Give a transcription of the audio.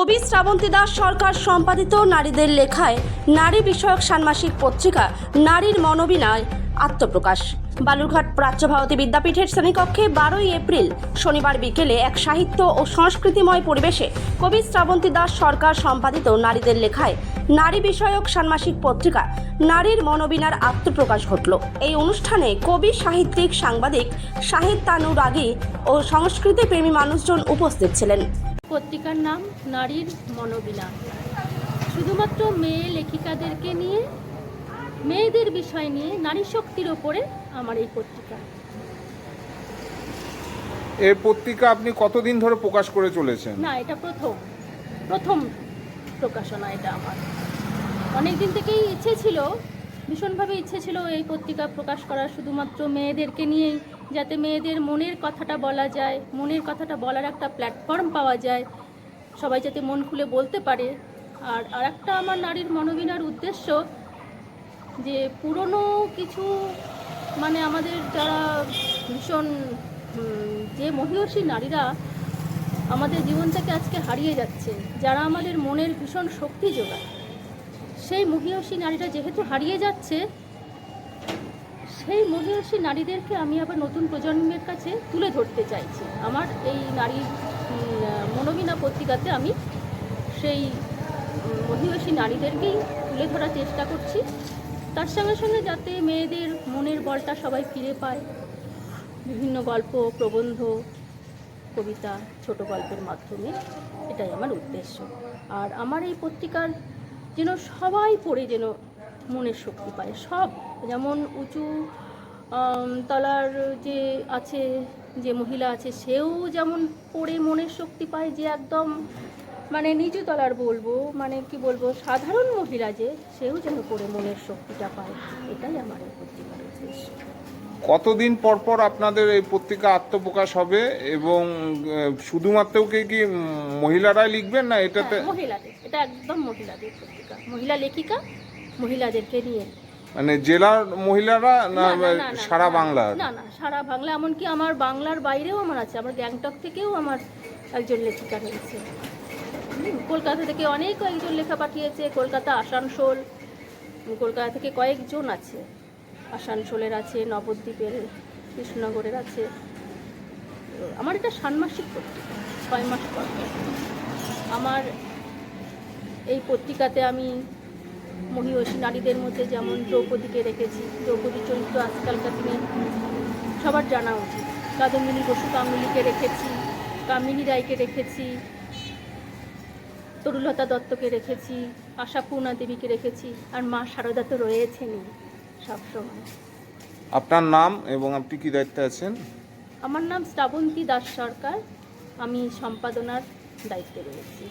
কবি শ্রাবন্তী দাস সরকার সম্পাদিত নারীদের লেখায় নারী বিষয়ক ষান্মাসিক পত্রিকা নারীর মনোবিনায় আত্মপ্রকাশ। বালুরঘাট প্রাচ্য ভারতী বিদ্যাপীঠের শ্রেণীকক্ষে 12ই এপ্রিল শনিবার বিকেলে এক সাহিত্য ও সংস্কৃতিময় পরিবেশে কবি শ্রাবন্তী দাস সরকার সম্পাদিত নারীদের লেখায় নারী বিষয়ক ষান্মাসিক পত্রিকা নারীর মনোবিনার আত্মপ্রকাশ ঘটল। এই অনুষ্ঠানে কবি, সাহিত্যিক, সাংবাদিক, সাহিত্যানুরাগী ও সংস্কৃতিপ্রেমী মানুষজন উপস্থিত ছিলেন। পত্রিকার নাম নারীর মনোবিনা। শুধুমাত্র মেয়ে লেখিকাদেরকে নিয়ে, মেয়েদের বিষয় নিয়ে, নারী শক্তির ওপরে আমার এই পত্রিকা। এই পত্রিকা আপনি কতদিন ধরে প্রকাশ করে চলেছেন? না, এটা প্রথম প্রকাশনা। এটা আমার অনেক দিন থেকেই ইচ্ছে ছিল, ভীষণভাবে ইচ্ছে ছিল এই পত্রিকা প্রকাশ করার, শুধুমাত্র মেয়েদেরকে নিয়েই, যাতে মেয়েদের মনের কথাটা বলা যায়, মনের কথাটা বলার একটা প্ল্যাটফর্ম পাওয়া যায়, সবাই যাতে মন খুলে বলতে পারে। আর একটা আমার নারীর মনোবিনার উদ্দেশ্য যে পুরনো কিছু, মানে আমাদের যারা ভীষণ যে মহিয়সী নারীরা আমাদের জীবন থেকে আজকে হারিয়ে যাচ্ছে, যারা আমাদের মনের ভীষণ শক্তি যোগায়, সেই মহিয়সী নারীরা যেহেতু হারিয়ে যাচ্ছে, সেই মহিয়সী নারীদেরকে আমি আবার নতুন প্রজন্মের কাছে তুলে ধরতে চাইছি। আমার এই নারীর মনোবিনা পত্রিকাতে আমি সেই মহিয়সী নারীদেরকেই তুলে ধরার চেষ্টা করছি, তার সঙ্গে সঙ্গে যাতে মেয়েদের মনের বলটা সবাই ফিরে পায়, বিভিন্ন গল্প, প্রবন্ধ, কবিতা, ছোট গল্পের মাধ্যমে। এটাই আমার উদ্দেশ্য। আর আমার এই পত্রিকার যেন সবাই পড়ে যেন মনের শক্তি পায়। সব, যেমন উঁচু তলার যে আছে, যে মহিলা আছে, সেও যেমন পড়ে মনের শক্তি পায়, যে একদম মানে নিচু তলার বলবো, মানে কি বলবো, সাধারণ মহিলা যে, সেও যেন পড়ে মনের শক্তিটা পায়। এটাই আমার এই পত্রিকার উদ্দেশ্য। কতদিন পর পর আপনাদের এই পত্রিকা আত্মপ্রকাশ হবে এবং শুধুমাত্র কি মহিলারাই লিখবেন না এটাতে? মহিলাদের, এটা একদম মহিলাদের পত্রিকা, মহিলা লেখিকা, মহিলাদেরকে নিয়ে। মানে জেলার মহিলারা না সারা বাংলা? না, সারা বাংলা, এমনকি আমার বাংলার বাইরেও আমার আছে। আমার গ্যাংটক থেকেও আমার একজন লেখিকা রয়েছে, কলকাতা থেকে অনেক কয়েকজন লেখা পাঠিয়েছে, কলকাতা, আসানসোল, কলকাতা থেকে কয়েকজন আছে, আসানসোলের আছে, নবদ্বীপের, কৃষ্ণনগরের আছে। আমার এটা ষান্মাসিক পত্রিকা, 6 মাস পর। আমার এই পত্রিকাতে আমি মহিয়সী নারীদের মধ্যে যেমন দ্রৌপদীকে রেখেছি। দ্রৌপদীর চরিত্র আজকালকার দিনে সবার জানা উচিত। কাদম্বিনী বসু কামিনীকে রেখেছি, কামিনী রায়কে রেখেছি, তরুলতা দত্তকে রেখেছি, আশাপূর্ণা দেবীকে রেখেছি, আর মা শারদা তো রয়েছেনই সবসময়। আপনার নাম এবং আপনি কি দায়িত্বে আছেন? আমার নাম শ্রাবন্তী দাস সরকার, আমি সম্পাদনার দায়িত্বে রয়েছি।